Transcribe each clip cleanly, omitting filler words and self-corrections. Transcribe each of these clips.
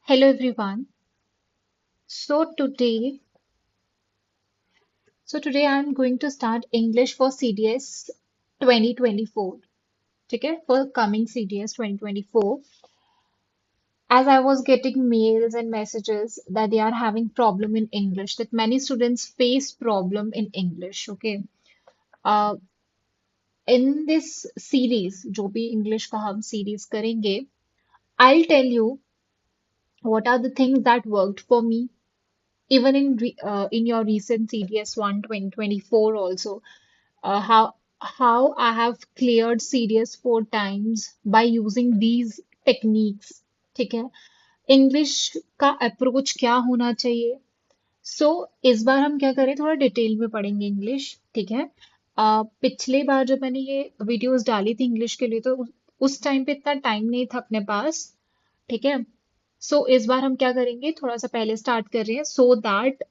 Hello everyone. So today, so today I'm going to start English for CDS 2024. Okay, for coming CDS 2024. As I was getting mails and messages that they are having problem in English, that many students face problem in English. Okay, uh, in this series, जो भी English का हम series करेंगे, I'll tell you what are the things that worked for me even in your recent CDS 1 2024 also, how I have cleared CDS 4 times by using these techniques. ठीक है, English का approach क्या होना चाहिए. सो इस बार हम क्या करें, थोड़ा डिटेल में पढ़ेंगे इंग्लिश. ठीक है. पिछले बार जब मैंने ये वीडियोस डाली थी इंग्लिश के लिए, तो उस टाइम पे इतना टाइम नहीं था अपने पास. ठीक है. सो इस बार हम क्या करेंगे, थोड़ा सा पहले स्टार्ट कर रहे हैं so that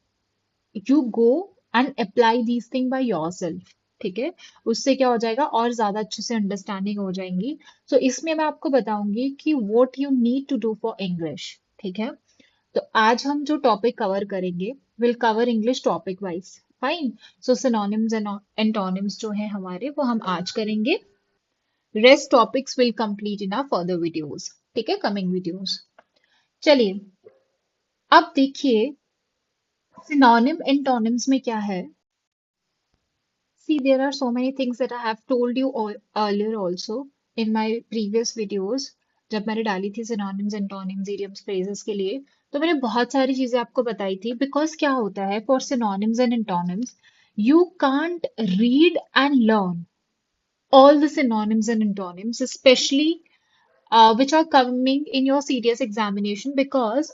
you go and apply these thing by yourself. ठीक है. उससे क्या हो जाएगा, और ज्यादा अच्छे से अंडरस्टैंडिंग हो जाएंगी. सो इसमें मैं आपको बताऊंगी कि what you need to do for English. ठीक है. तो आज हम जो टॉपिक कवर करेंगे, will cover English topic wise. Fine. So synonyms and antonyms जो है हमारे, वो हम आज करेंगे. Rest topics will complete in our further videos. ठीक है, कमिंग वीडियोस. चलिए, अब देखिए सिनोनिम एंटोनिम्स में क्या है. See, there are so many things that I have told you earlier also in my previous videos. जब मैंने डाली थी synonyms, antonyms, idioms, phrases के लिए, तो मैंने बहुत सारी चीजें आपको बताई थी. Because क्या होता है, for synonyms and antonyms, you can't read and learn all the synonyms and antonyms, especially which are coming in your CDS examination, because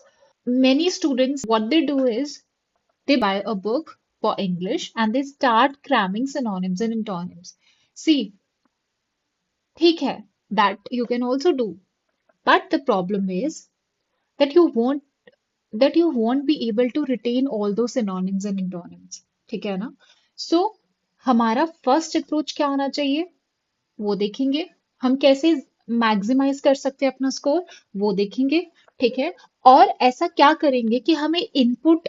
many students, what they do is they buy a book for English and they start cramming synonyms and antonyms. See, ठीक है, that you can also do. But the problem is that you won't be able to retain all those synonyms and antonyms. ठीक है ना? So, हमारा first approach क्या होना चाहिए, वो देखेंगे. हम कैसे मैक्सिमाइज कर सकते हैं अपना स्कोर, वो देखेंगे. ठीक है. और ऐसा क्या करेंगे कि हमें इनपुट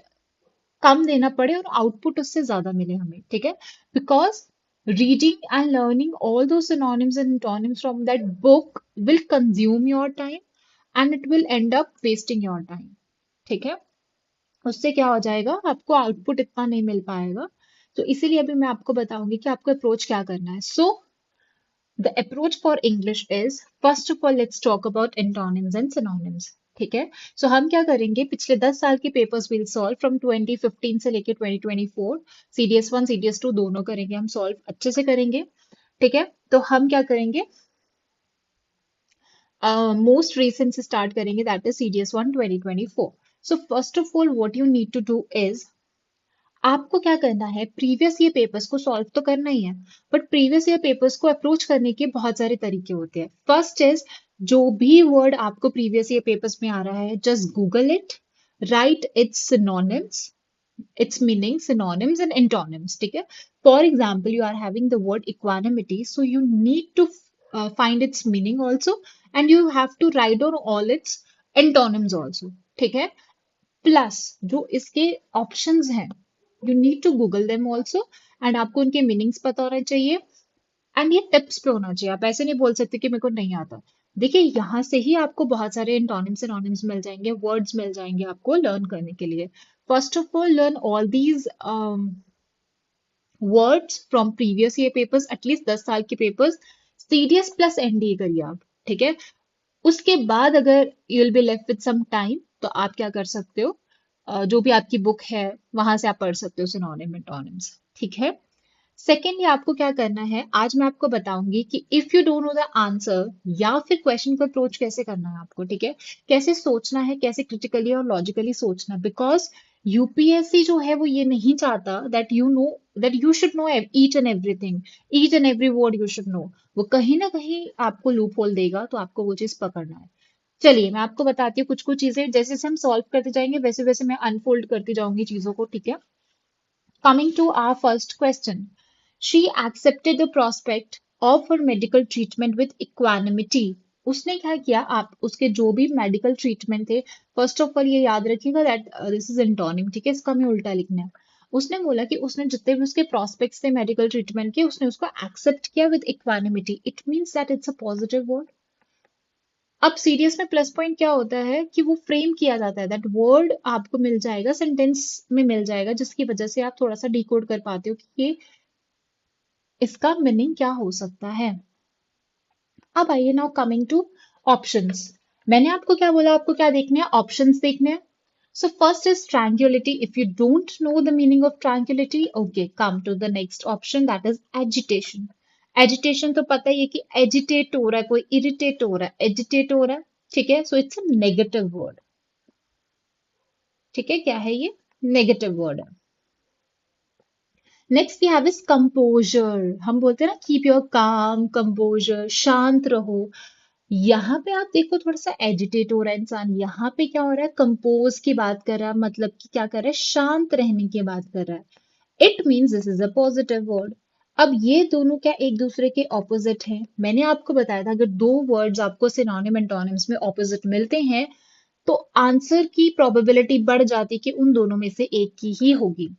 कम देना पड़े और आउटपुट उससे ज्यादा मिले हमें. ठीक है. Because reading and learning all दो synonyms and antonyms from that book will consume your time and it will end up wasting your time. ठीक है. उससे क्या हो जाएगा, आपको आउटपुट इतना नहीं मिल पाएगा. तो इसीलिए अभी मैं आपको बताऊंगी कि आपको अप्रोच क्या करना है. So the approach for English is, first of all let's talk about antonyms and synonyms. ठीक है. सो हम क्या करेंगे, पिछले 10 साल के पेपर्स विल सॉल्व फ्रॉम 2015 से लेके 2024. सीडीएस 1 सीडीएस 2 दोनों करेंगे, हम सॉल्व अच्छे से करेंगे. ठीक है. तो हम क्या करेंगे, मोस्ट रिसेंट से स्टार्ट करेंगे, that is CDS 1 2024. So first of all what you need to do is, आपको क्या करना है, प्रीवियस ईयर पेपर्स को सॉल्व तो करना ही है. बट प्रीवियस ईयर पेपर्स को अप्रोच करने के बहुत सारे तरीके होते हैं. फर्स्ट इज, जो भी वर्ड आपको प्रीवियस ईयर पेपर्स में आ रहा है, just Google it, right it's synonyms, its meaning, synonyms and antonyms. ठीक है. For example, you are having the word equanimity, so you need to find its meaning also, and you have to write down all its antonyms also. ठीक है. Plus जो इसके options हैं, you need to google them also, and आपको उनके meanings पता होना चाहिए. एंड ये टिप्स पे होना चाहिए, आप ऐसे नहीं बोल सकते कि मेरे को नहीं आता. देखिए, यहाँ से ही आपको बहुत सारे एंटोनिम्स एनोनिम्स मिल जाएंगे, वर्ड्स मिल जाएंगे आपको लर्न करने के लिए. First of all learn all these words from previous year papers, at least 10 साल के पेपर्स. सीडीएस प्लस एनडीए करिए आप. ठीक है. उसके बाद अगर you will be left with some time, तो आप क्या कर सकते हो, जो भी आपकी बुक है वहां से आप पढ़ सकते हो सिनोनिम एंटोनिम्स. ठीक है. सेकेंडली आपको क्या करना है, आज मैं आपको बताऊंगी कि if you don't know the answer, या फिर क्वेश्चन को अप्रोच कैसे करना है आपको. ठीक है. कैसे सोचना है, कैसे क्रिटिकली और लॉजिकली सोचना है. बिकॉज यूपीएससी जो है वो ये नहीं चाहता that you know, that you should know each and everything, each and every word you should know. वो कहीं ना कहीं आपको लूप होल देगा, तो आपको वो चीज पकड़ना है. चलिए, मैं आपको बताती हूँ कुछ कुछ चीजें, जैसे जैसे हम सॉल्व करते जाएंगे वैसे वैसे मैं अनफोल्ड करती जाऊंगी चीजों को. ठीक है. Coming to our first question. She accepted the prospect of her medical treatment with equanimity. उसने क्या किया, आप उसके जो भी मेडिकल ट्रीटमेंट थे, फर्स्ट ऑफ ऑल ये याद रखिएगा दैट दिस इज एंटोनिम, ठीक है, इसका हमें उल्टा लिखना है। उसने बोला कि उसने जितने भी उसके प्रोस्पेक्ट्स थे मेडिकल ट्रीटमेंट के, उसने उसको एक्सेप्ट किया with equanimity. It means that it's a positive word. अब सीरियस में प्लस पॉइंट क्या होता है कि वो फ्रेम किया जाता है, दैट वर्ड आपको मिल जाएगा, सेंटेंस में मिल जाएगा, जिसकी वजह से आप थोड़ा सा डिकोड कर पाते हो कि ये इसका मीनिंग क्या हो सकता है। अब आइए नाउ कमिंग टू ऑप्शंस। मैंने आपको क्या बोला, आपको क्या देखने हैं, ऑप्शंस देखने हैं। So first is tranquillity. If you don't know the meaning of tranquillity, okay, come to the next option, that is agitation. Agitation तो पता ही है कि एजिटेट हो रहा है, कोई इरिटेट हो रहा है, एजिटेट हो रहा है, ठीक है, so it's a negative word. ठीक है, क्या है ये, नेगेटिव वर्ड है। Next we have is composure. हम बोलते हैं ना कीप योर काम, कंपोजर, शांत रहो। यहाँ पे आप देखो थोड़ा सा एजिटेट हो रहा है इंसान, यहाँ पे क्या हो रहा है, कंपोज की बात कर रहा है, मतलब कि क्या कर रहा है, शांत रहने की बात कर रहा है। It means this is a positive word. अब ये दोनों क्या एक दूसरे के ऑपोजिट हैं। मैंने आपको बताया था अगर दो वर्ड्स आपको सिनोनिम एंटोनिम्स में ऑपोजिट मिलते हैं तो आंसर की प्रोबेबिलिटी बढ़ जाती कि उन दोनों में से एक की ही होगी।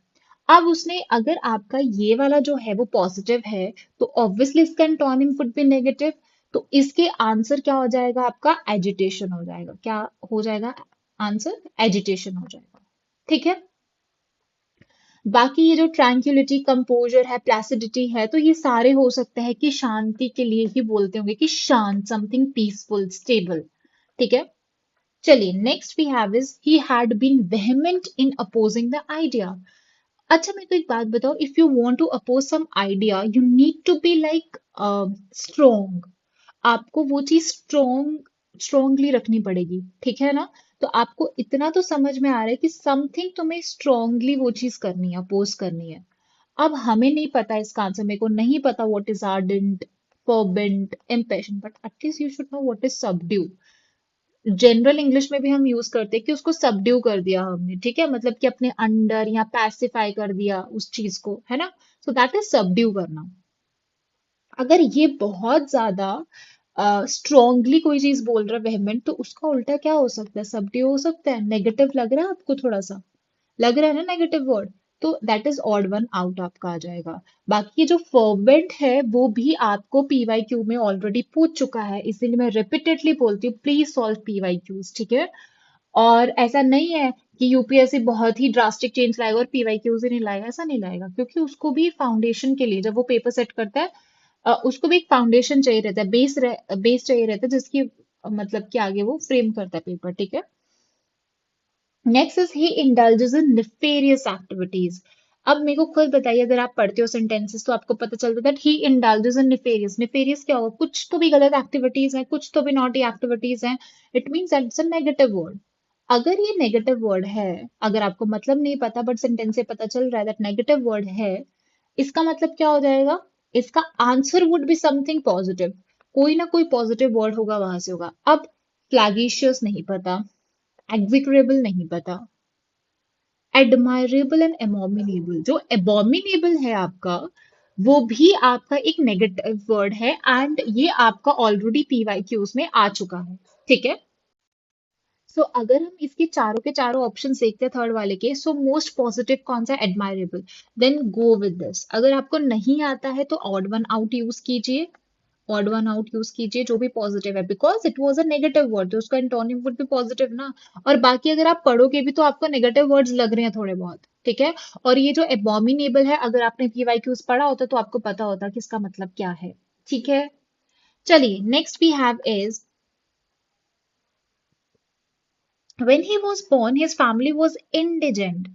अब उसने, अगर आपका ये वाला जो है वो पॉजिटिव है तो ऑब्वियसली इसका एंटोनिम वुड बी नेगेटिव। तो इसके आंसर क्या हो जाएगा, आपका एजिटेशन हो जाएगा। क्या हो जाएगा आंसर, एजिटेशन हो जाएगा। ठीक है, बाकी ये जो ट्रैंक्विलिटी, कंपोजर है, प्लासिडिटी है, तो ये सारे हो सकते हैं कि शांति के लिए ही बोलते होंगे कि शांत, समथिंग पीसफुल, स्टेबल। ठीक है, चलिए next we have is he had been vehement in opposing the idea. अच्छा मेरे को एक बात बताओ, if you want to oppose some idea you need to be like strong. आपको वो चीज स्ट्रोंगली रखनी पड़ेगी, ठीक है ना। तो आपको इतना तो समझ में आ रहा है कि समथिंग तुम्हें स्ट्रोंगली वो चीज करनी है, अपोज करनी है। अब हमें नहीं पता इसका आंसर, मेरे को नहीं पता what is ardent, fervent, impatient, but at least you should know what is subdue. General English में भी हम यूज करते हैं कि उसको सबड्यू कर दिया हमने, ठीक है, मतलब कि अपने अंडर या पैसिफाई कर दिया उस चीज को, है ना। सो दैट इज सबड्यू करना। अगर ये बहुत ज्यादा स्ट्रोंगली कोई चीज बोल रहा है वेहमेंट, तो उसका उल्टा क्या हो सकता है, सबड्यू हो सकता है। नेगेटिव लग रहा है आपको, थोड़ा सा लग रहा है ना नेगेटिव वर्ड, तो that is odd one out आपका आ जाएगा। बाकी ये जो फर्वेंट है वो भी आपको पीवाई क्यू में ऑलरेडी पूछ चुका है, इसीलिए मैं रिपीटेडली बोलती हूँ प्लीज सॉल्व पीवाई क्यूज, ठीक है। और ऐसा नहीं है कि यूपीएससी बहुत ही ड्रास्टिक चेंज लाएगा और पीवाई क्यूज ही नहीं लाएगा, ऐसा नहीं लाएगा, क्योंकि उसको भी फाउंडेशन के लिए जब वो पेपर सेट करता है उसको भी एक फाउंडेशन चाहिए रहता है, बेस चाहिए रहता है, जिसकी मतलब कि आगे वो फ्रेम करता है पेपर, ठीक है। Next is he indulges in nefarious activities. अब मेरे को खुद बताइए, अगर आप पढ़ते हो सेंटेंसेस तो आपको पता चलता है that he indulges in nefarious. Nefarious क्या होगा, कुछ तो भी गलत एक्टिविटीज हैं, कुछ तो भी नॉटी एक्टिविटीज हैं। It means that it's a negative word. अगर ये नेगेटिव वर्ड है, अगर आपको मतलब नहीं पता बट सेंटेंस से पता चल रहा है दैट नेगेटिव वर्ड है, इसका मतलब क्या हो जाएगा, इसका answer would be something positive. कोई ना कोई पॉजिटिव वर्ड होगा, वहां से होगा। अब फ्लैगिशियस नहीं पता, एग्जीक्रेबल नहीं पता, एडमायरेबल एंड एबोमिनेबल, जो एबोमिनेबल है आपका वो भी आपका एक नेगेटिव वर्ड है, एंड ये आपका ऑलरेडी पीवाईक्यूज में आ चुका है, ठीक है। सो अगर हम इसके चारों के चारों ऑप्शन देखते हैं थर्ड वाले के, सो मोस्ट पॉजिटिव कौन सा, admirable, then go with this. अगर आपको नहीं आता है तो ऑड वन आउट यूज कीजिए, ऑड वन आउट यूज कीजिए जो भी पॉजिटिव है, because it was a negative word तो उसका एंटोनिम वुड भी पॉजिटिव ना। और बाकी अगर आप पढ़ोगे भी तो आपको नेगेटिव वर्ड्स लग रहे हैं थोड़े बहुत, ठीक है। और ये जो एबोमिनेबल है, अगर आपने पीवाईक्यूज पढ़ा होता तो आपको पता होता कि इसका मतलब क्या है, ठीक है। चलिए next we have is when he was born his family was indigent.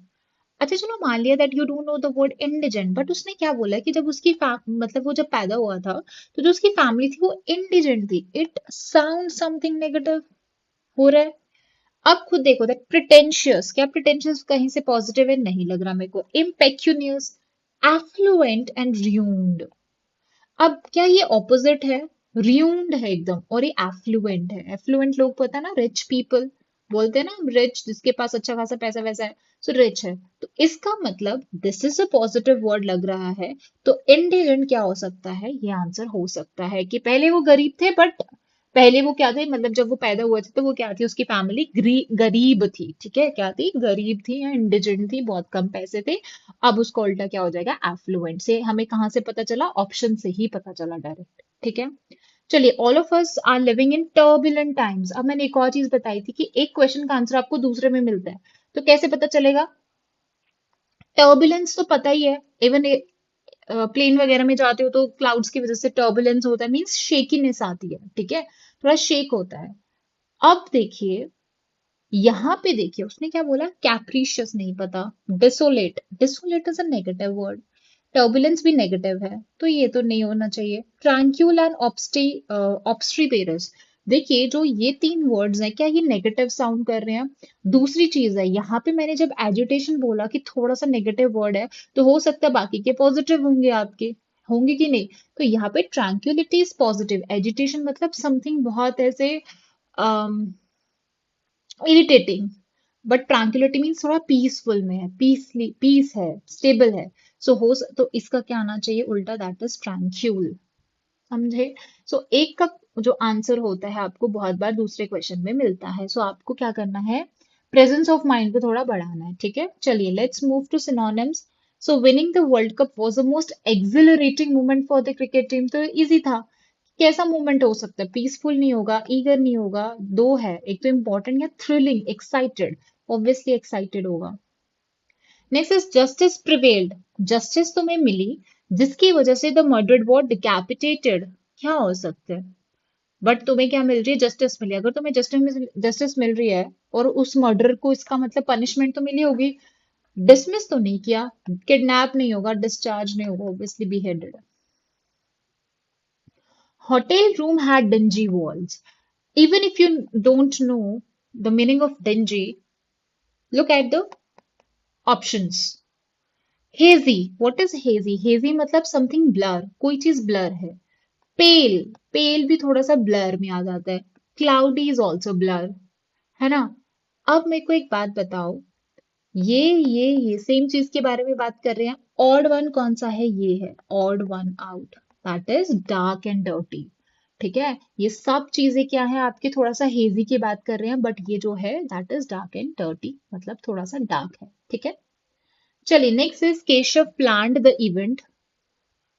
अच्छा चलो मान लिया that you don't know the word indigent, but उसने क्या बोला कि जब उसकी मतलब वो जब पैदा हुआ था तो जो उसकी फैमिली थी वो इंडिजेंट थी। इट साउंड समथिंग नेगेटिव हो रहा है। अब खुद देखो दैट प्रिटेंशियस, क्या प्रिटेंशियस कहीं से पॉजिटिव है, नहीं लग रहा मेरे को। इम्पेक्यूनियस, एफ्लुएंट एंड र्यून्ड। अब क्या ये ऑपोजिट है, र्यून्ड है एकदम और ये एफ्लुएंट है। एफ्लुएंट लोग पता है ना, रिच पीपल बोलते हैं ना, रिच जिसके पास अच्छा खासा पैसा वैसा है, सो रिच है। तो इसका मतलब this is a positive word लग रहा है। तो इंडिजेंट क्या हो सकता है, ये आंसर हो सकता है कि पहले वो गरीब थे बट पहले वो क्या थे, मतलब जब वो पैदा हुए थे तो वो क्या थी, उसकी फैमिली गरीब थी, ठीक है, क्या थी, गरीब थी या इंडिजेंट थी, बहुत कम पैसे थे। अब उसका उल्टा क्या हो जाएगा, एफ्लुएंट। से हमें कहाँ से पता चला, ऑप्शन से ही पता चला डायरेक्ट, ठीक है। चलिए, all of us are living in turbulent times. अब मैंने एक और चीज बताई थी कि एक क्वेश्चन का आंसर आपको दूसरे में मिलता है, तो कैसे पता चलेगा। टर्बुलेंस तो पता ही है, इवन प्लेन वगैरह में जाते हो तो क्लाउड्स की वजह से टर्बुलेंस होता है, मीन्स शेकीनेस आती है, ठीक है, थोड़ा शेक होता है। अब देखिए, यहाँ पे देखिए उसने क्या बोला, कैप्रीशियस नहीं पता, desolate, desolate is a negative word, turbulence भी नेगेटिव है, तो ये तो नहीं होना चाहिए। ट्रैंक्यूल एंड ऑब्स्ट्रीपेरस, देखिए जो ये तीन वर्ड्स हैं, क्या ये नेगेटिव साउंड कर रहे हैं। दूसरी चीज है, यहाँ पे मैंने जब एजिटेशन बोला कि थोड़ा सा नेगेटिव वर्ड है, तो हो सकता है बाकी के पॉजिटिव होंगे, आपके होंगे कि नहीं। तो यहाँ पे ट्रैंक्युलिटी इज पॉजिटिव, एजिटेशन मतलब समथिंग बहुत ऐसे इरिटेटिंग, बट ट्रैंक्विलिटी मीन्स थोड़ा पीसफुल में है, पीस है, स्टेबल है। तो इसका क्या आना चाहिए उल्टा, दैट इज ट्रैंक्यूल, समझे। एक का जो आंसर होता है आपको बहुत बार दूसरे क्वेश्चन में मिलता है, आपको क्या करना है, प्रेजेंस ऑफ माइंड को थोड़ा बढ़ाना है, ठीक है। चलिए, let's move to synonyms. Winning the world cup was the most exhilarating moment for the cricket team, तो इजी था। कैसा मूवमेंट हो सकता है, पीसफुल नहीं होगा, ईगर नहीं होगा, दो है, एक तो इंपॉर्टेंट या थ्रिलिंग, एक्साइटेड, ऑब्वियसली एक्साइटेड होगा। Next is justice prevailed, justice तुम्हें मिली जिसकी वजह से द मर्डर्ड वॉर डिकैपिटेटेड, क्या हो सकता है, बट तुम्हें क्या मिल रही है, जस्टिस मिली। अगर तुम्हें जस्टिस मिल रही है और उस मर्डर को, इसका मतलब पनिशमेंट तो मिली होगी, डिसमिस तो नहीं किया, किडनैप नहीं होगा, डिस्चार्ज नहीं होगा, obviously beheaded। Hotel room had dingy walls. Even if you don't know the meaning of dingy, look at the options. Hazy. What is hazy? Hazy मतलब something blur. कोई चीज blur है. Pale. Pale भी थोड़ा सा blur में आ जाता है. Cloudy is also blur. है ना? अब मेरे को एक बात बताओ. ये सेम चीज के बारे में बात कर रहे हैं. ऑड वन कौन सा है, ये है odd one out, that is dark and dirty, ठीक है। ये सब चीजें क्या है आपके, थोड़ा सा हेजी की बात कर रहे हैं, बट ये जो है that is dark and dirty, मतलब थोड़ा सा डार्क है, ठीक है। चलिए, next is Keshav planned the event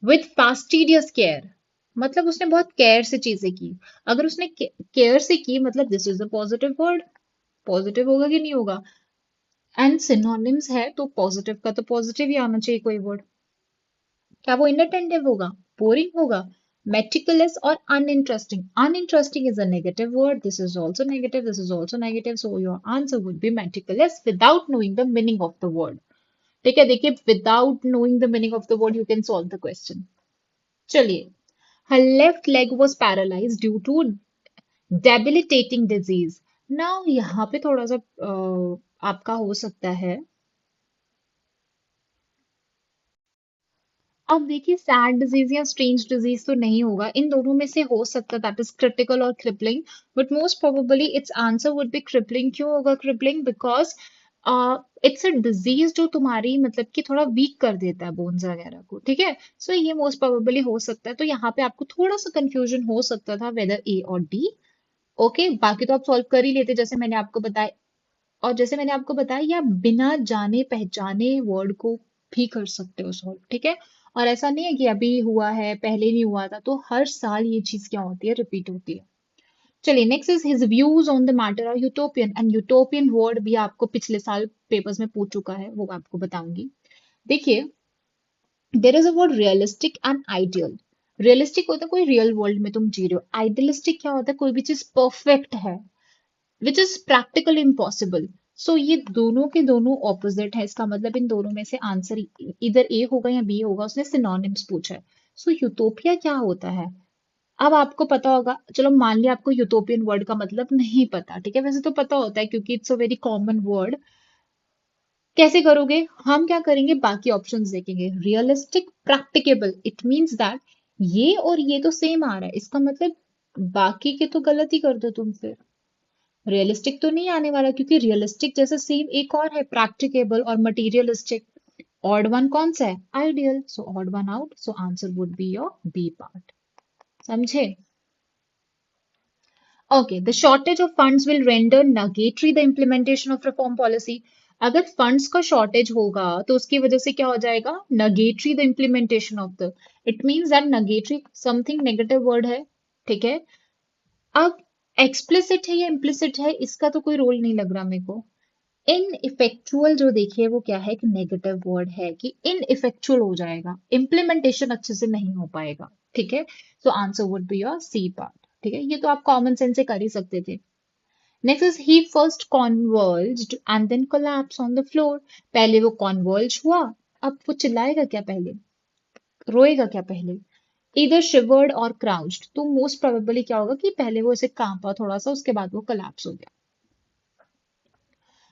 with fastidious care, मतलब उसने बहुत केयर से चीजें की। अगर उसने केयर से की, मतलब this is a positive word, positive होगा कि नहीं होगा। एंड सिनोनिम्स है तो पॉजिटिव का तो पॉजिटिव ही आना चाहिए कोई वर्ड। क्या वो इनअटेंटिव होगा, बोरिंग होगा, मेटिकुलस और uninteresting, uninteresting is a negative word, this is also negative, this is also negative, so your answer would B meticulous without knowing the meaning of the word, ठीक है। देखिए, without knowing the meaning of the word you can solve the question. चलिए, her left leg was paralyzed due to debilitating disease। Now यहाँ पे थोड़ा सा आपका हो सकता है, अब देखिए सैड डिजीज या स्ट्रेंज डिजीज तो नहीं होगा, इन दोनों में से हो सकता है दैट इज क्रिटिकल और crippling, but most probably it's answer would B crippling. क्यों होगा crippling, because it's a disease जो तुम्हारी मतलब कि थोड़ा वीक कर देता है बोन्स वगैरह को, ठीक है। ये मोस्ट प्रोबेबली हो सकता है, तो यहाँ पे आपको थोड़ा सा कंफ्यूजन हो सकता था वेदर ए और डी। ओके, बाकी तो आप सॉल्व कर ही लेते जैसे मैंने आपको बताया, और जैसे मैंने आपको बताया, या बिना जाने पहचाने वर्ड को भी कर सकते हो सॉल्व, ठीक है। और ऐसा नहीं है कि अभी हुआ है पहले नहीं हुआ था, तो हर साल ये चीज क्या होती है, रिपीट होती है। चलिए, next is his views on the matter of utopian, and utopian word भी आपको पिछले साल पेपर्स में पूछ चुका है, वो आपको बताऊंगी। देखिए, there is a word realistic and ideal. Realistic होता है कोई रियल वर्ल्ड में तुम जी रहे हो, आइडियलिस्टिक क्या होता है, कोई भी चीज परफेक्ट है, विच इज प्रैक्टिकली इम्पॉसिबल। ये दोनों के दोनों ऑपोजिट है, इसका मतलब इन दोनों में से आंसर इधर ए होगा या बी होगा, उसने सिनोनिम्स पूछा है। यूटोपिया क्या होता है, अब आपको पता होगा, चलो मान लिया आपको यूटोपियन वर्ड का मतलब नहीं पता, ठीक है, वैसे तो पता होता है क्योंकि it's a very common word. कैसे करोगे, हम क्या करेंगे, बाकी ऑप्शंस देखेंगे। Realistic, practicable, it means that ये और ये तो सेम आ रहा है, इसका मतलब बाकी के तो गलत ही कर दो तुम फिर, रियलिस्टिक तो नहीं आने वाला, क्योंकि रियलिस्टिक जैसे सेम एक और है प्रैक्टिकेबल और मटीरियलिस्टिक। ऑड वन कौन सा है, ideal, odd one out, answer would be your B part, समझे। Okay, the shortage of funds will render nugatory the implementation of reform policy. अगर फंड्स का शॉर्टेज होगा तो उसकी वजह से क्या हो जाएगा, nugatory the implementation of the, it means that nugatory something negative word है, ठीक है। अब एक्सप्लिसिट है या इम्प्लिसिट है इसका तो कोई रोल नहीं लग रहा मेरे को। इन इफेक्चुअल जो देखिए वो क्या है, एक नेगेटिव वर्ड है कि इन इफेक्चुअल हो जाएगा, इम्प्लीमेंटेशन अच्छे से नहीं हो पाएगा, ठीक है। So answer would be your C part, ठीक है, ये तो आप कॉमन सेंस से कर ही सकते थे। Next is he first converged and then collapse on the floor. पहले वो कॉन्वर्ज हुआ, अब वो चिल्लाएगा क्या पहले, रोएगा क्या पहले, इधर शिवर्ड और क्राउच्ड, तो मोस्ट प्रोबेबली क्या होगा कि पहले वो ऐसे कांपा थोड़ा सा, उसके बाद वो कोलैप्स हो गया।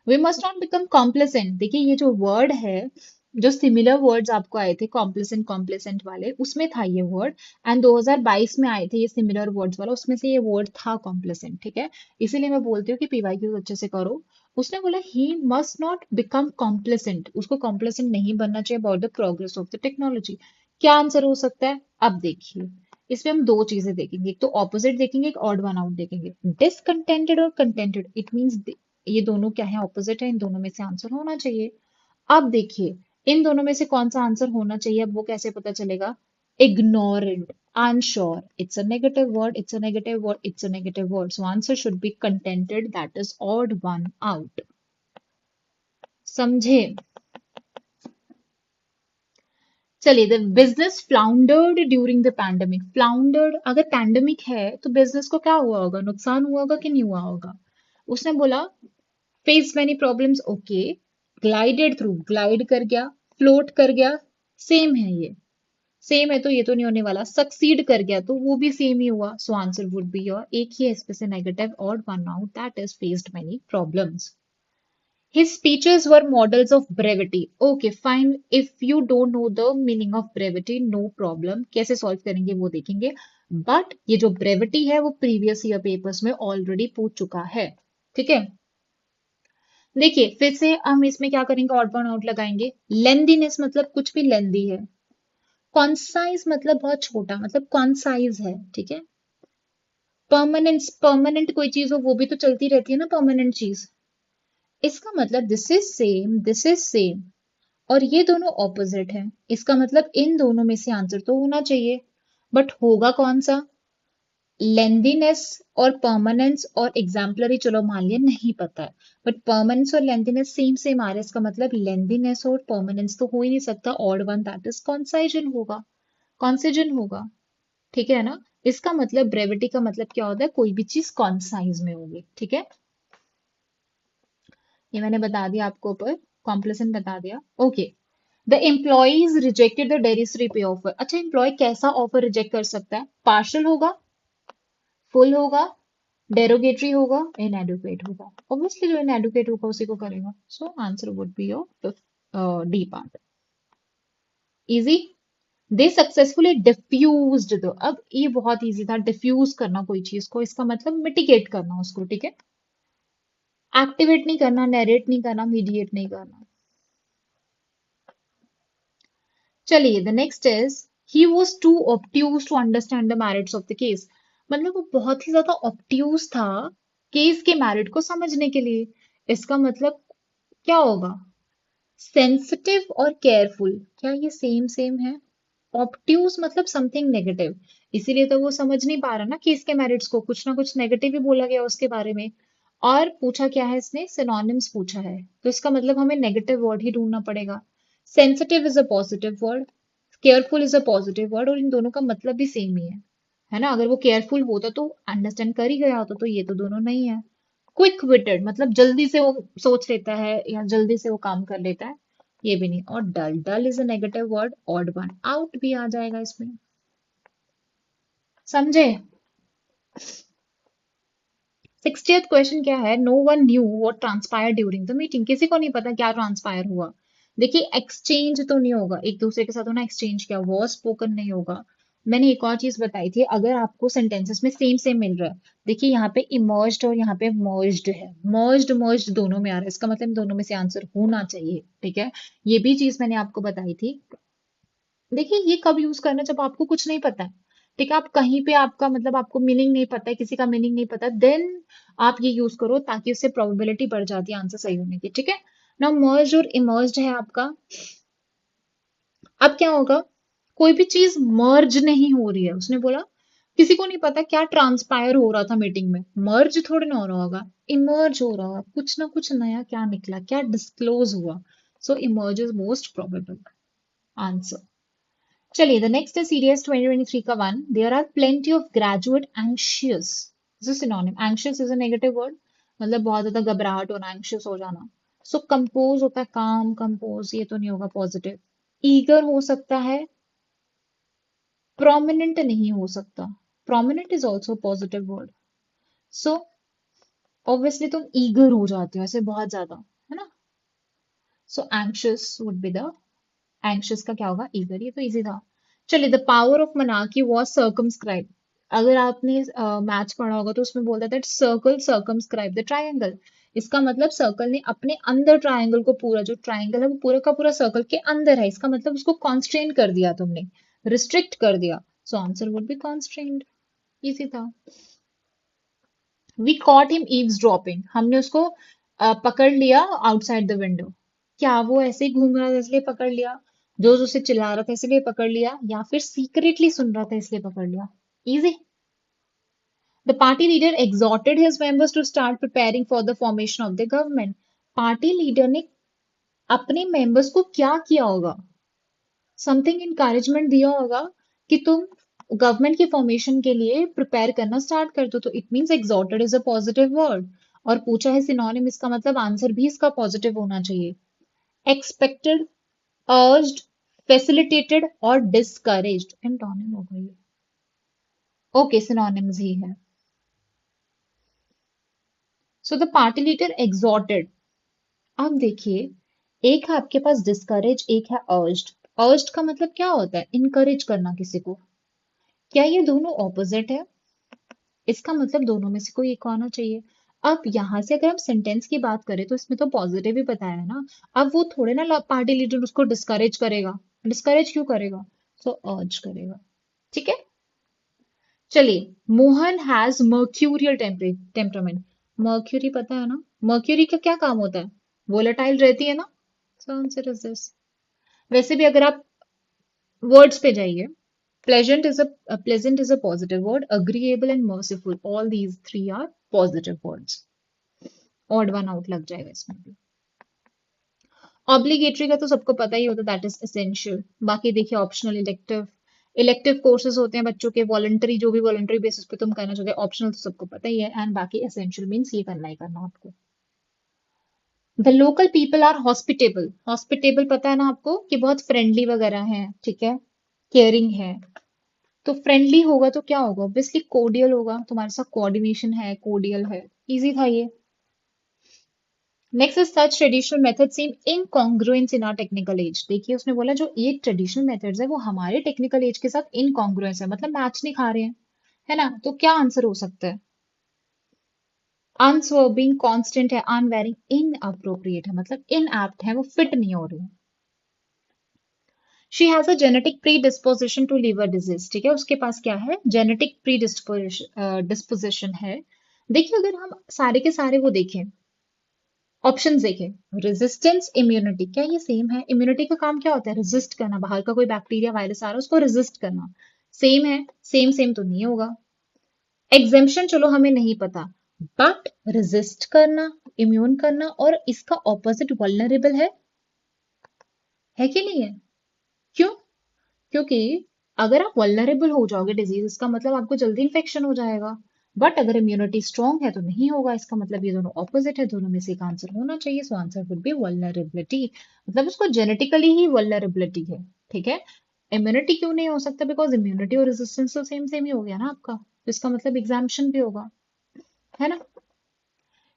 We must not become complacent, देखिए ये जो वर्ड है, जो सिमिलर वर्ड्स आपको आए थे कॉम्प्लेसेंट कॉम्प्लेसेंट वाले, उसमें था ये वर्ड, एंड 2022 में आए थे ये सिमिलर वर्ड्स वाला, उसमें से ये वर्ड था कॉम्प्लेसेंट, ठीक है। इसीलिए मैं बोलती हूँ कि पीवाईक्यू अच्छे से करो। उसने बोला he must not become complacent, उसको कॉम्प्लेसेंट नहीं बनना चाहिए about the progress of the technology. क्या आंसर हो सकता है, अब देखिए, इसमें हम दो चीजें देखेंगे, एक तो ऑपोजिट देखेंगे, एक ऑड वन आउट देखेंगे। डिसकंटेंटेड और कंटेंटेड, इट मीन्स ये दोनों क्या है, ऑपोजिट है, इन दोनों में से आंसर होना चाहिए। अब देखिए, इन दोनों में से कौन सा आंसर होना चाहिए, अब वो कैसे पता चलेगा, ignorant, unsure, it's a negative word, it's a negative word, it's a negative word, so answer should be contented, that is odd one out। समझे। चलिए, the business floundered during the pandemic. Floundered, अगर pandemic है तो business को क्या हुआ होगा, नुकसान हुआ होगा कि नहीं हुआ होगा। उसने बोला face many problems, okay, glided through, glide कर गया, फ्लोट कर गया, सेम है ये, सेम है तो ये तो नहीं होने वाला, सक्सीड कर गया तो वो भी सेम ही हुआ, सो आंसर वुड बी योर, एक ही है इसमें से negative, odd one out, that is faced many problems. His speeches were models of brevity. Okay, fine. If you don't know the meaning of brevity, no problem. कैसे solve करेंगे वो देखेंगे. But ये जो brevity है वो previous year papers में already पूछ चुका है. ठीक है. देखिए फिर से हम इसमें क्या करेंगे, odd one out लगाएंगे. Lengthiness मतलब कुछ भी lengthy है. Concise मतलब बहुत छोटा, मतलब concise है. ठीक है. Permanence, permanent कोई चीज हो वो भी तो चलती रहती है ना, permanent चीज. इसका मतलब दिस इज सेम और ये दोनों ऑपोजिट हैं, इसका मतलब इन दोनों में से आंसर तो होना चाहिए, बट होगा कौन सा, लेंथीनेस और परमानेंस और एग्जाम्पलरी चलो मान लिया नहीं पता है, बट परमानेंस और लेंथीनेस सेम सेम आ रहा है, इसका मतलब लेंथीनेस और परमानेंस तो हो ही नहीं सकता, ऑड वन, दैट इज कॉन्साइजन होगा, कॉन्सिजन होगा, ठीक है ना। इसका मतलब ब्रेविटी का मतलब क्या होता है, कोई भी चीज कॉन्साइज में होगी, ठीक है। ये मैंने बता दिया आपको ऊपर, कॉम्प्लेसेंट बता दिया, okay. The employees rejected the derisory pay offer. अच्छा, एम्प्लॉय कैसा ऑफर रिजेक्ट कर सकता है, पार्शल होगा, फुल होगा, डेरोगेटरी होगा, इनएडुकेट होगा, ऑब्वियसली जो इनएडुकेट होगा उसी को करेगा, सो answer would be your D part, easy. They successfully diffused the, अब ये बहुत इजी था, डिफ्यूज करना कोई चीज को, इसका मतलब मिटिगेट करना उसको, ठीक है, एक्टिवेट नहीं करना, नरेट नहीं करना, मीडिएट नहीं करना। चलिए, the next is he was too obtuse to understand the merits of the case. मतलब वो बहुत ही ज्यादा ऑब्ट्यूज था केस के मेरिट को समझने के लिए। इसका मतलब क्या होगा, सेंसिटिव और केयरफुल, क्या ये सेम सेम है, ऑब्ट्यूज मतलब समथिंग नेगेटिव, इसीलिए तो वो समझ नहीं पा रहा ना केस के मेरिट्स को, कुछ ना कुछ नेगेटिव ही बोला गया उसके बारे में। और पूछा क्या है इसने, सिनोनिम्स पूछा है, तो इसका मतलब हमें नेगेटिव वर्ड ही ढूंढना पड़ेगा। Sensitive is a positive word, careful is a positive word, और इन दोनों का मतलब भी सेम ही है ना। अगर वो केयरफुल होता तो अंडरस्टैंड कर ही गया होता, तो ये तो दोनों नहीं है। क्विक विटेड मतलब जल्दी से वो सोच लेता है या जल्दी से वो काम कर लेता है, ये भी नहीं। और dull, dull is a negative word, odd one out भी आ जाएगा इसमें, समझे। 60th क्वेश्चन क्या है, no one knew what transpire during the meeting. किसी को नहीं पता क्या ट्रांसपायर हुआ। देखिए एक्सचेंज तो नहीं होगा, एक दूसरे के साथ होना एक्सचेंज, क्या वॉज स्पोकन नहीं होगा। मैंने एक और चीज बताई थी, अगर आपको सेंटेंसेस में सेम सेम मिल रहा है, देखिए यहाँ पे इमर्ज्ड और यहाँ पे मर्ज्ड है, मर्ज्ड मर्ज्ड दोनों में आ रहा है, इसका मतलब इन दोनों में से आंसर होना चाहिए, ठीक है। ये भी चीज मैंने आपको बताई थी। देखिए ये कब यूज करना है, जब आपको कुछ नहीं पता है, ठीक है, आप कहीं पे आपका मतलब आपको मीनिंग नहीं पता है, किसी का मीनिंग नहीं पता, देन आप ये यूज करो ताकि उससे प्रोबेबिलिटी बढ़ जाती है आंसर सही होने की। ठीक है, ना मर्ज और इमर्ज्ड है आपका। अब क्या होगा, कोई भी चीज मर्ज नहीं हो रही है, उसने बोला किसी को नहीं पता क्या ट्रांसपायर हो रहा था मीटिंग में, मर्ज थोड़ी ना हो रहा होगा, इमर्ज हो रहा होगा, कुछ ना कुछ नया क्या निकला, क्या डिस्क्लोज हुआ। So emerge is most probable answer. चलिए, द नेक्स्ट है सीडीएस 2023 का one, there are plenty of graduate anxious. This is synonym, anxious is a negative word, मतलब बहुत ज्यादा घबराहट होना, एंशियस हो जाना। सो कंपोज होता है काम, कंपोज ये तो नहीं होगा पॉजिटिव। ईगर हो सकता है, प्रोमिनेंट नहीं हो सकता, prominent is also positive word. So obviously तुम ईगर हो जाते हो ऐसे बहुत ज्यादा, है ना। So anxious would be the, anxious का क्या होगा, ईगर, ये तो इजी था। चलिए, the power of monarchy was circumscribe. अगर आपने मैच पढ़ा होगा तो उसमें बोलता था सर्कल सर्कमस्क्राइब द ट्रायंगल। इसका मतलब सर्कल ने अपने अंदर ट्रायंगल को, पूरा जो ट्रायंगल है वो पूरा का पूरा सर्कल के अंदर है, इसका मतलब उसको कॉन्स्ट्रेन कर दिया तुमने, रिस्ट्रिक्ट कर दिया। So answer would be constrained, easy था। We caught him eavesdropping, हमने उसको पकड़ लिया आउटसाइड द विंडो। क्या वो ऐसे ही घूम रहा था इसलिए पकड़ लिया, जो उसे चिल्ला रहा था इसलिए पकड़ लिया, या फिर सीक्रेटली सुन रहा था इसलिए पकड़ लिया। Easy. The party leader exhorted his members to start preparing for the formation of the government. Party leader ने अपने मेंबर्स को क्या किया होगा, समथिंग इनकरेजमेंट दिया होगा कि तुम गवर्नमेंट के फॉर्मेशन के लिए प्रिपेयर करना स्टार्ट कर दो। तो it means exhorted is a positive word, और पूछा है सिनोनिम, इसका मतलब आंसर भी इसका पॉजिटिव होना चाहिए। एक्सपेक्टेड, अर्ज्ड, फैसिलिटेटेड और डिस्करेज्ड एंटोनिम होगा ये। ओके, सिनोनिम्स ही है। So the party leader exhorted. अब देखिए, एक है आपके पास डिस्करेज, एक है अर्ज्ड। अर्ज्ड का मतलब क्या होता है, इनकरेज करना किसी को। क्या ये दोनों ऑपोजिट है, इसका मतलब दोनों में से कोई एक होना चाहिए। अब यहाँ से अगर हम सेंटेंस की बात करें तो इसमें तो पॉजिटिव ही बताया है ना। अब वो थोड़े ना पार्टी लीडर उसको डिस्करेज करेगा, डिस्करेज क्यों करेगा, सो अर्ज करेगा। ठीक है, चलिए, Mohan has mercurial temperament. Mercury पता है ना, मर्क्यूरी का क्या काम होता है, वोलेटाइल रहती है ना। So answer is this. वैसे भी अगर आप वर्ड्स पे जाइए, pleasant is a positive word, agreeable and merciful, all these three are positive words. Odd one out लग जाएगा इसमें भी। ऑब्लिगेटरी का तो सबको पता ही होता है, दैट इज एसेंशियल। बाकी देखिए, ऑप्शनल, इलेक्टिव, इलेक्टिव कोर्सेज होते हैं बच्चों के, वॉलंटरी, जो भी वॉलंटरी बेसिस पे तुम करना चाहते हो। ऑप्शनल तो सबको पता ही है, एंड बाकी एसेंशियल मीन्स ये करना ही करना आपको। The local people are hospitable. Hospitable पता है ना आपको कि बहुत फ्रेंडली वगैरह है, ठीक है, केयरिंग है। तो फ्रेंडली होगा तो क्या होगा, ऑब्वियसली कोडियल होगा, तुम्हारे साथ कोऑर्डिनेशन है, कोडियल है। इजी था ये। Next is such traditional method seem incongruence in our technical age. देखिए, उसने बोला जो ये ट्रेडिशनल मेथड्स है वो हमारे टेक्निकल एज के साथ इनकॉन्ग्रुएंस है, मतलब मैच नहीं खा रहे हैं, है ना। तो क्या आंसर हो सकता है, अनस्वर्बिंग, कांस्टेंट है, अनवेरिंग, इनअप्रोप्रिएट है, मतलब इनएप्ट है, वो फिट नहीं हो रही है। She has a genetic predisposition to liver disease. ठीक है, उसके पास क्या है, जेनेटिक प्री डिस्पोजिशन है। देखिए, अगर हम सारे के सारे वो देखें, ऑप्शंस देखें, रेजिस्टेंस, इम्यूनिटी, क्या ये सेम है। इम्यूनिटी का काम क्या होता है, रेजिस्ट करना, बाहर का कोई बैक्टीरिया वायरस आ रहा है उसको रेजिस्ट करना। सेम है, सेम सेम तो नहीं होगा। एग्जेम्पशन चलो हमें नहीं पता, बट रेजिस्ट करना, इम्यून करना, और इसका ऑपोजिट वल्नरेबल है कि नहीं है। क्यों, क्योंकि अगर आप वल्नरेबल हो जाओगे डिजीज, इसका मतलब आपको जल्दी इन्फेक्शन हो जाएगा। बट अगर इम्यूनिटी स्ट्रांग है तो नहीं होगा, इसका मतलब ये दोनों ऑपोजिट है, दोनों में से एक आंसर होना चाहिए। सो आंसर वुड बी वल्नरेबिलिटी, मतलब उसको जेनेटिकली ही वल्नरेबिलिटी है। ठीक है, इम्यूनिटी क्यों नहीं हो सकता, बिकॉज इम्यूनिटी और रेजिस्टेंस तो सेम सेम ही हो गया ना आपका, तो इसका मतलब एग्जाम्पशन भी होगा, है ना।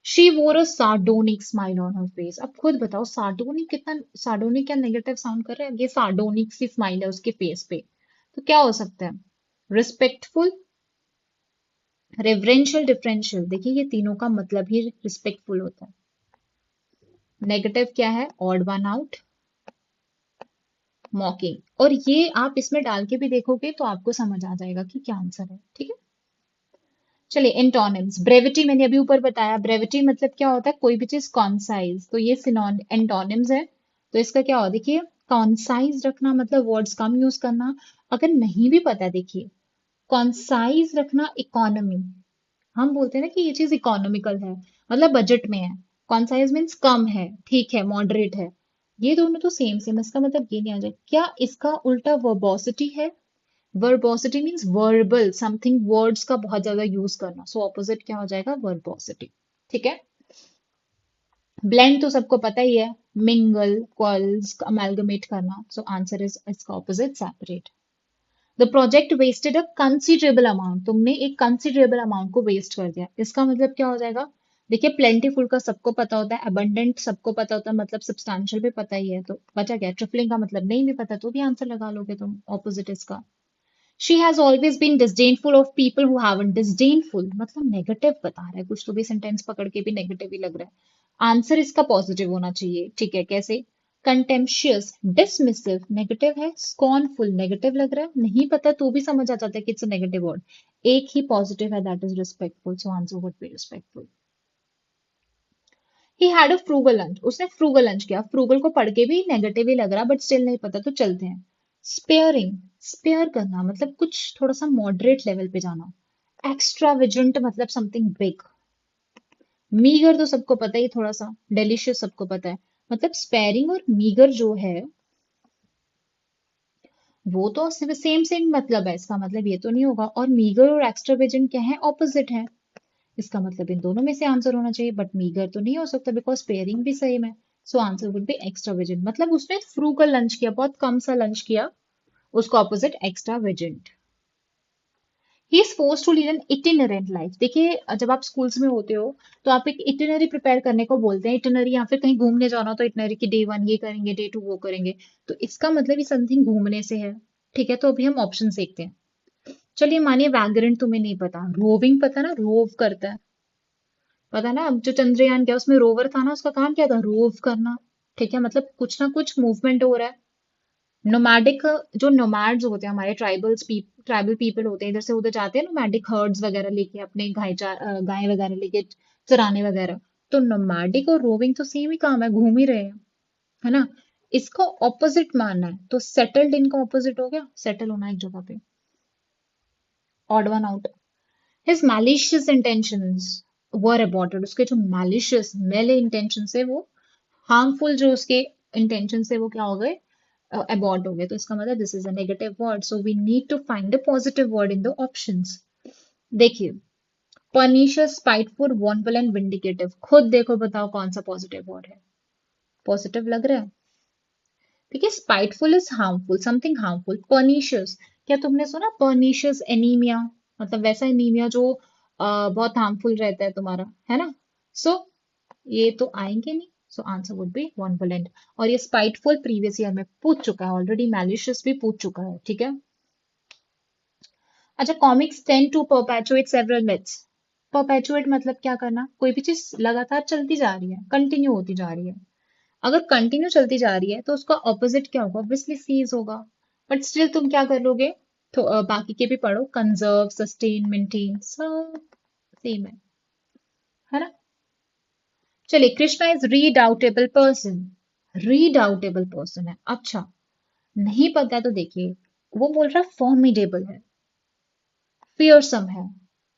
She wore a sardonic smile on her face. अब खुद बताओ, सार्डोनिक कितना, सार्डोनिक क्या नेगेटिव साउंड कर रहा है, ये सार्डोनिक सी स्माइल है उसके फेस पे। तो क्या हो सकता है, रिस्पेक्टफुल, रेवरेंशियल, डिफरेंशियल। देखिए, ये तीनों का मतलब ही रिस्पेक्टफुल होता है। नेगेटिव क्या है, ऑड वन आउट, मॉकिंग। और ये आप इसमें डाल के भी देखोगे तो आपको समझ आ जाएगा कि क्या आंसर है, ठीक है। चलिए एंटोनिम्स, ब्रेविटी मैंने अभी ऊपर बताया, ब्रेविटी मतलब क्या होता है, कोई भी चीज कॉन्साइज, तो ये सिनोन एंटोनिम्स है। तो इसका क्या होगा, देखिए कॉन्साइज रखना मतलब वर्ड्स कम यूज करना। अगर नहीं भी पता, देखिए कॉन्साइज रखना इकोनॉमी, हम बोलते हैं ना कि ये चीज इकोनॉमिकल है, मतलब बजट में है। कॉन्साइज मीन्स कम है, ठीक है, मॉडरेट है। ये दोनों तो सेम सेम, इसका मतलब ये नहीं आ जाए क्या, इसका उल्टा वर्बोसिटी है। वर्बोसिटी मीन्स वर्बल समथिंग, वर्ड्स का बहुत ज्यादा यूज करना, सो ऑपोजिट क्या हो जाएगा, वर्बोसिटी, ठीक है। ब्लेंड तो सबको पता ही है, मिंगल, क्वल्स, अमेलगमेट करना, सो आंसर इज इसका opposite, separate. The project wasted a considerable amount, तुमने एक कंसिडरेबल अमाउंट को वेस्ट कर दिया, इसका मतलब क्या हो जाएगा। देखिए प्लेंटीफुल का सबको पता होता है, अबंडेंट सबको पता होता है, मतलब सब्सटैंशियल भी पता ही है, तो बचा क्या, ट्रिपलिंग का मतलब नहीं भी पता तो भी आंसर लगा लोगे तुम, ऑपोजिट इसका। She has always been disdainful of people who haven't, disdainful मतलब नेगेटिव बता रहा है कुछ, तो भी सेंटेंस पकड़ के भी नेगेटिव ही लग रहा है। आंसर इसका पॉजिटिव होना चाहिए, ठीक है, कैसे। कंटेम्पशियस, डिसमिसिव नेगेटिव है, स्कॉर्नफुल नेगेटिव लग रहा है, नहीं पता तो भी समझ आ जाता है कि इट्स अ नेगेटिव वर्ड। एक ही पॉजिटिव है, that is respectful, so answer would be respectful. He had a frugal lunch, उसने फ्रूगल लंच किया, फ्रूगल को पढ़ के भी नेगेटिव ही लग रहा बट स्टिल नहीं पता तो चलते हैं। स्पेयरिंग, स्पेयर करना मतलब कुछ थोड़ा सा मॉडरेट लेवल पे जाना। एक्स्ट्रावेजेंट मतलब समथिंग बिग। मीगर तो सबको पता ही, थोड़ा सा डिलीशियस सबको पता है, मतलब स्पेयरिंग और मीगर जो है वो तो सिर्फ सेम सेम मतलब है, इसका मतलब ये तो नहीं होगा, और मीगर और एक्स्ट्रावेजेंट क्या है, ऑपोजिट है। इसका मतलब इन दोनों में से आंसर होना चाहिए, बट मीगर तो नहीं हो सकता बिकॉज पेयरिंग भी सेम है। So answer would be extravagant, मतलब उसने फ्रूगल लंच किया, बहुत कम सा लंच किया, उसको opposite extravagant. He is forced to lead an itinerant life, देखिए जब आप स्कूल्स में होते हो तो आप एक इटिनरी प्रिपेयर करने को बोलते हैं, इटिनरी या फिर कहीं घूमने जाना हो तो इटिनरी की डे वन ये करेंगे, डे टू वो करेंगे, तो इसका मतलब ये समथिंग घूमने से है, ठीक है। तो अभी हम ऑप्शन देखते हैं। चलिए मानिए वैगरेंट तुम्हें नहीं पता, रोविंग पता ना, रोव करता है, पता ना, अब जो चंद्रयान क्या उसमें रोवर था ना, उसका काम क्या था, रोव करना, ठीक है, मतलब कुछ ना कुछ मूवमेंट हो रहा है। नोमैडिक, जो नोमैड्स होते हैं हमारे ट्राइबल्स, ट्राइबल पीपल होते हैं, इधर से उधर जाते हैं नोमैडिक हर्ड्स वगैरह लेके, अपने गाय वगैरह लेके चराने वगैरह, तो नोमैडिक और रोविंग तो सेम ही काम है, घूम ही रहे हैं, है ना। इसको ऑपोजिट मानना है तो सेटल्ड इनका ऑपोजिट हो गया, सेटल होना एक जगह पे, odd one out. His malicious intentions were aborted, उसके जो मैलिशियस मेले इंटेंशन है वो, हार्मफुल जो उसके इंटेंशन है वो क्या हो गए, अबॉर्ट हो गए, तो इसका मतलब this is a negative word, so we need to find a positive word in the options. देखिए pernicious, spiteful, wantful and vindictive, खुद देखो बताओ कौन सा पॉजिटिव वर्ड है, पॉजिटिव लग रहा है। ठीक है, spiteful is harmful, something harmful. Pernicious, क्या तुमने सुना पर्निशियस एनीमिया, मतलब वैसा एनीमिया जो बहुत हार्मफुल रहता है तुम्हारा, है ना। सो ये तो आएंगे नहीं, सो आंसर वुड बी वॉन्टफुल। और ये स्पाइटफुल प्रीवियस ईयर में पूछ चुका है ऑलरेडी, मैलिशियस भी पूछ चुका है, ठीक है। अच्छा, comics tend to perpetuate several myths, perpetuate मतलब क्या करना, कोई भी चीज लगातार चलती जा रही है, कंटिन्यू होती जा रही है। अगर कंटिन्यू चलती जा रही है तो उसका ऑपोजिट क्या होगा, ऑब्वियसली सीज होगा, बट स्टिल तुम क्या कर लोगे, तो बाकी के भी पढ़ो, कंजर्व, सस्टेन, मेंटेन, सब सेम है ना। चलिए कृष्णा इज रीडाउटेबल पर्सन, रीडाउटेबल पर्सन है, अच्छा नहीं पता तो देखिए, वो बोल रहा फॉर्मिडेबल है, फियरसम है,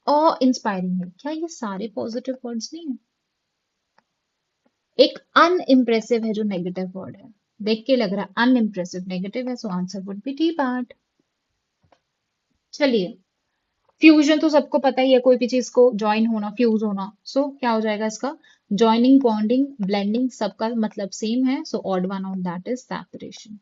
और इंस्पायरिंग है, क्या ये सारे पॉजिटिव वर्ड्स नहीं है। एक अनइम्प्रेसिव है जो नेगेटिव वर्ड है, देख के लग रहा है अनइम्प्रेसिव नेगेटिव है, so answer would B D part. चलिए फ्यूजन तो सबको पता ही है, कोई भी चीज को ज्वाइन होना, फ्यूज होना, सो क्या हो जाएगा इसका, ज्वाइनिंग, बॉन्डिंग, ब्लेंडिंग, सबका मतलब सेम है, so odd one out, that is separation.